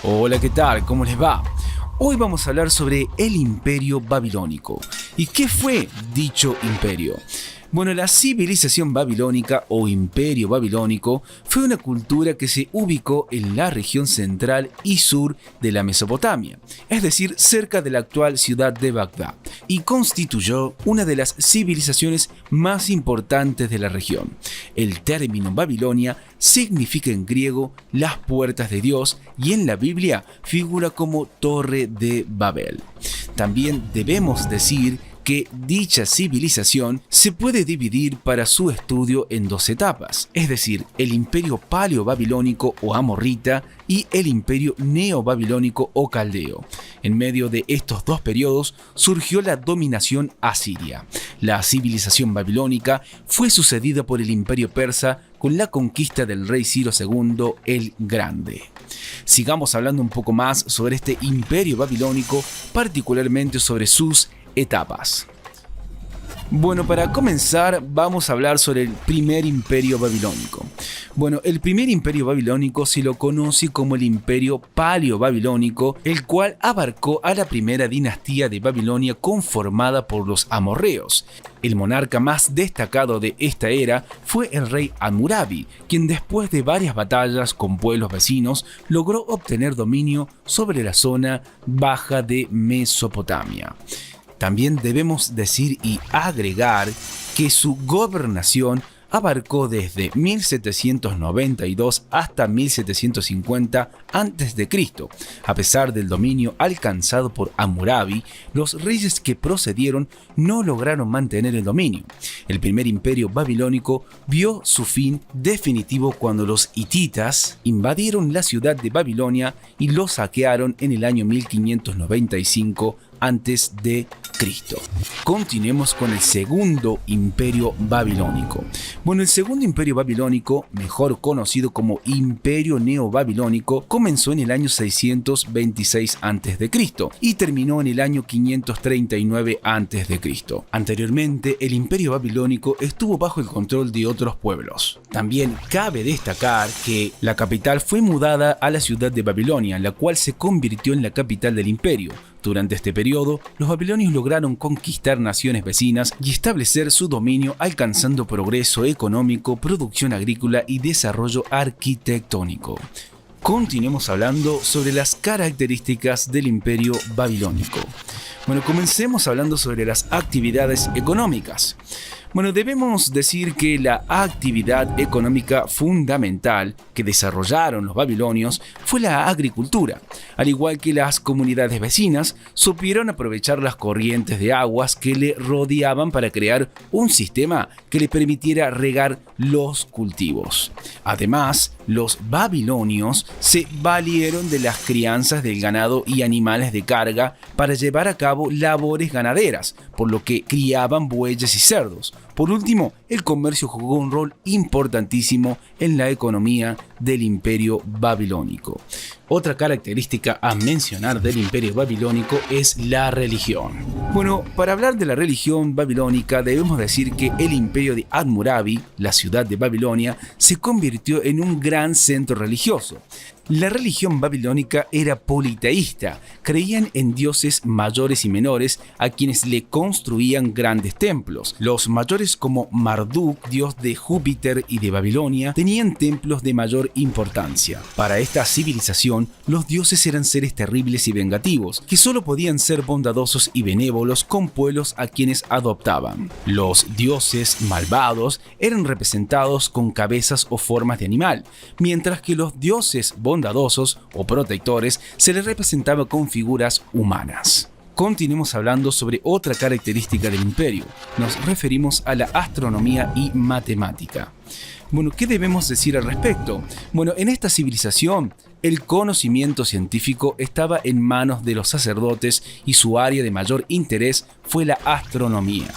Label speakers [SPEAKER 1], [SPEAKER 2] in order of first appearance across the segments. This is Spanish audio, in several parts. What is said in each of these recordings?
[SPEAKER 1] Hola, ¿qué tal? ¿Cómo les va? Hoy vamos a hablar sobre el Imperio Babilónico. ¿Y qué fue dicho imperio? Bueno, la civilización babilónica o Imperio Babilónico fue una cultura que se ubicó en la región central y sur de la Mesopotamia, es decir, cerca de la actual ciudad de Bagdad, y constituyó una de las civilizaciones más importantes de la región. El término Babilonia significa en griego las puertas de Dios y en la Biblia figura como Torre de Babel. También debemos decir que dicha civilización se puede dividir para su estudio en dos etapas, es decir, el imperio paleo-babilónico o amorrita y el imperio neo-babilónico o caldeo. En medio de estos dos periodos surgió la dominación asiria. La civilización babilónica fue sucedida por el imperio persa con la conquista del rey Ciro II el Grande. Sigamos hablando un poco más sobre este imperio babilónico, particularmente sobre sus etapas. Bueno, para comenzar vamos a hablar sobre el primer imperio babilónico. Bueno, el primer imperio babilónico se lo conoce como el imperio paleo-babilónico, el cual abarcó a la primera dinastía de Babilonia conformada por los amorreos. El monarca más destacado de esta era fue el rey Hammurabi, quien después de varias batallas con pueblos vecinos logró obtener dominio sobre la zona baja de Mesopotamia. También debemos decir y agregar que su gobernación abarcó desde 1792 hasta 1750 a.C. A pesar del dominio alcanzado por Hammurabi, los reyes que procedieron no lograron mantener el dominio. El primer imperio babilónico vio su fin definitivo cuando los hititas invadieron la ciudad de Babilonia y lo saquearon en el año 1595 a.C. Continuemos con el segundo imperio babilónico. Bueno, el segundo imperio babilónico, mejor conocido como imperio neobabilónico, comenzó en el año 626 a.C. y terminó en el año 539 a.C. Anteriormente, el imperio babilónico estuvo bajo el control de otros pueblos. También cabe destacar que la capital fue mudada a la ciudad de Babilonia, la cual se convirtió en la capital del imperio. Durante este periodo, los babilonios lograron conquistar naciones vecinas y establecer su dominio, alcanzando progreso económico, producción agrícola y desarrollo arquitectónico. Continuemos hablando sobre las características del imperio babilónico. Bueno, comencemos hablando sobre las actividades económicas. Bueno, debemos decir que la actividad económica fundamental que desarrollaron los babilonios fue la agricultura. Al igual que las comunidades vecinas, supieron aprovechar las corrientes de aguas que le rodeaban para crear un sistema que le permitiera regar los cultivos. Además, los babilonios se valieron de las crianzas del ganado y animales de carga para llevar a cabo labores ganaderas, por lo que criaban bueyes y cerdos. Por último, el comercio jugó un rol importantísimo en la economía del imperio babilónico. Otra característica a mencionar del imperio babilónico es la religión. Bueno, para hablar de la religión babilónica debemos decir que el imperio de Hammurabi, la ciudad de Babilonia, se convirtió en un gran centro religioso. La religión babilónica era politeísta, creían en dioses mayores y menores a quienes le construían grandes templos. Los mayores, como Marduk, dios de Júpiter y de Babilonia, tenían templos de mayor importancia. Para esta civilización, los dioses eran seres terribles y vengativos, que solo podían ser bondadosos y benévolos con pueblos a quienes adoptaban. Los dioses malvados eran representados con cabezas o formas de animal, mientras que los dioses bondadosos o protectores se les representaba con figuras humanas. Continuemos hablando sobre otra característica del imperio. Nos referimos a la astronomía y matemática. Bueno, ¿qué debemos decir al respecto? Bueno, en esta civilización, el conocimiento científico estaba en manos de los sacerdotes y su área de mayor interés fue la astronomía.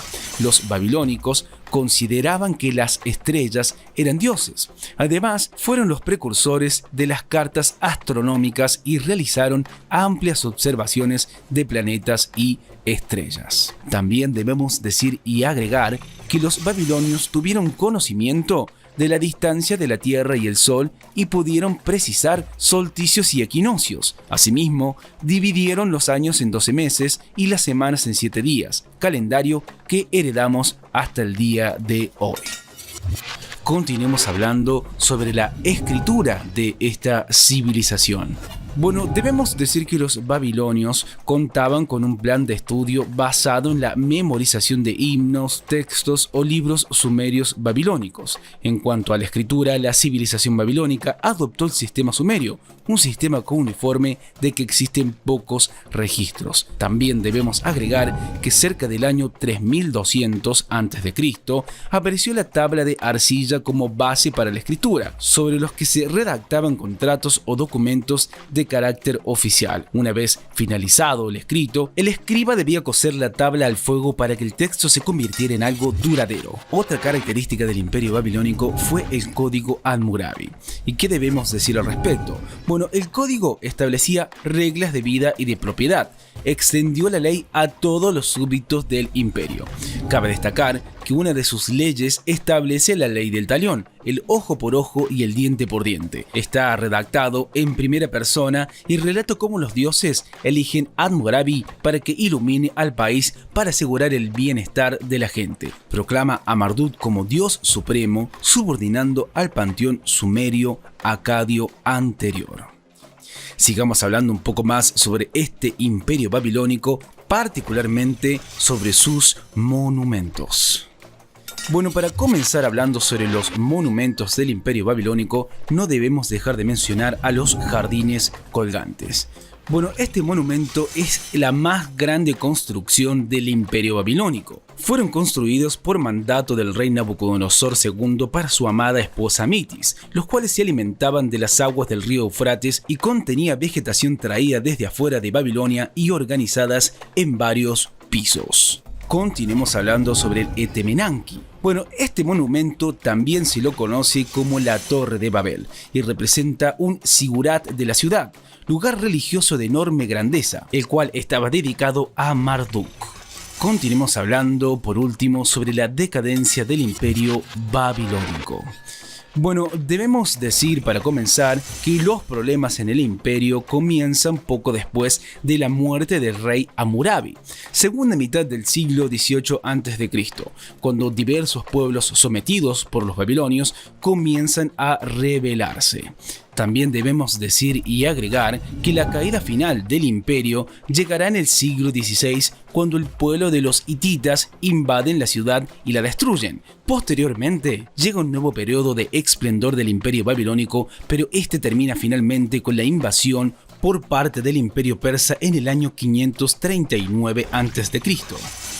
[SPEAKER 1] Los babilónicos consideraban que las estrellas eran dioses. Además, fueron los precursores de las cartas astronómicas y realizaron amplias observaciones de planetas y estrellas. También debemos decir y agregar que los babilonios tuvieron conocimiento de la distancia de la Tierra y el Sol y pudieron precisar solsticios y equinoccios. Asimismo, dividieron los años en 12 meses y las semanas en 7 días, calendario que heredamos hasta el día de hoy. Continuemos hablando sobre la escritura de esta civilización. Bueno, debemos decir que los babilonios contaban con un plan de estudio basado en la memorización de himnos, textos o libros sumerios babilónicos. En cuanto a la escritura, la civilización babilónica adoptó el sistema sumerio, un sistema cuneiforme de que existen pocos registros. También debemos agregar que cerca del año 3200 a.C. apareció la tabla de arcilla como base para la escritura, sobre los que se redactaban contratos o documentos de carácter oficial. Una vez finalizado el escrito, el escriba debía coser la tabla al fuego para que el texto se convirtiera en algo duradero. Otra característica del Imperio Babilónico fue el Código Hammurabi. ¿Y qué debemos decir al respecto? Bueno, el código establecía reglas de vida y de propiedad. Extendió la ley a todos los súbditos del imperio. Cabe destacar que una de sus leyes establece la ley del talión, el ojo por ojo y el diente por diente. Está redactado en primera persona y relata cómo los dioses eligen Hammurabi para que ilumine al país para asegurar el bienestar de la gente. Proclama a Marduk como dios supremo, subordinando al panteón sumerio acadio anterior. Sigamos hablando un poco más sobre este imperio babilónico, particularmente sobre sus monumentos. Bueno, para comenzar hablando sobre los monumentos del Imperio Babilónico, no debemos dejar de mencionar a los jardines colgantes. Bueno, este monumento es la más grande construcción del Imperio Babilónico. Fueron construidos por mandato del rey Nabucodonosor II para su amada esposa Mitis, los cuales se alimentaban de las aguas del río Eufrates y contenía vegetación traída desde afuera de Babilonia y organizadas en varios pisos. Continuemos hablando sobre el Etemenanki. Bueno, este monumento también se lo conoce como la Torre de Babel y representa un sigurat de la ciudad, lugar religioso de enorme grandeza, el cual estaba dedicado a Marduk. Continuemos hablando por último sobre la decadencia del Imperio Babilónico. Bueno, debemos decir para comenzar que los problemas en el imperio comienzan poco después de la muerte del rey Hammurabi, segunda mitad del siglo XVIII a.C., cuando diversos pueblos sometidos por los babilonios comienzan a rebelarse. También debemos decir y agregar que la caída final del imperio llegará en el siglo XVI, cuando el pueblo de los hititas invaden la ciudad y la destruyen. Posteriormente, llega un nuevo periodo de esplendor del imperio babilónico, pero este termina finalmente con la invasión por parte del imperio persa en el año 539 a.C.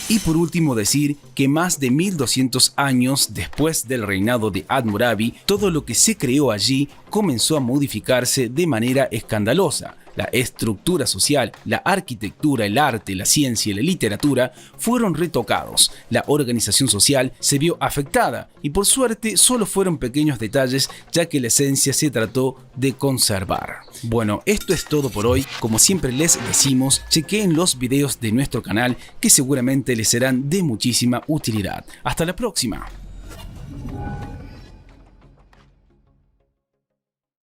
[SPEAKER 1] Y por último decir que más de 1200 años después del reinado de Hammurabi, todo lo que se creó allí comenzó a modificarse de manera escandalosa. La estructura social, la arquitectura, el arte, la ciencia y la literatura fueron retocados. La organización social se vio afectada y por suerte solo fueron pequeños detalles, ya que la esencia se trató de conservar. Bueno, esto es todo por hoy. Como siempre les decimos, chequeen los videos de nuestro canal que seguramente les serán de muchísima utilidad. Hasta la próxima.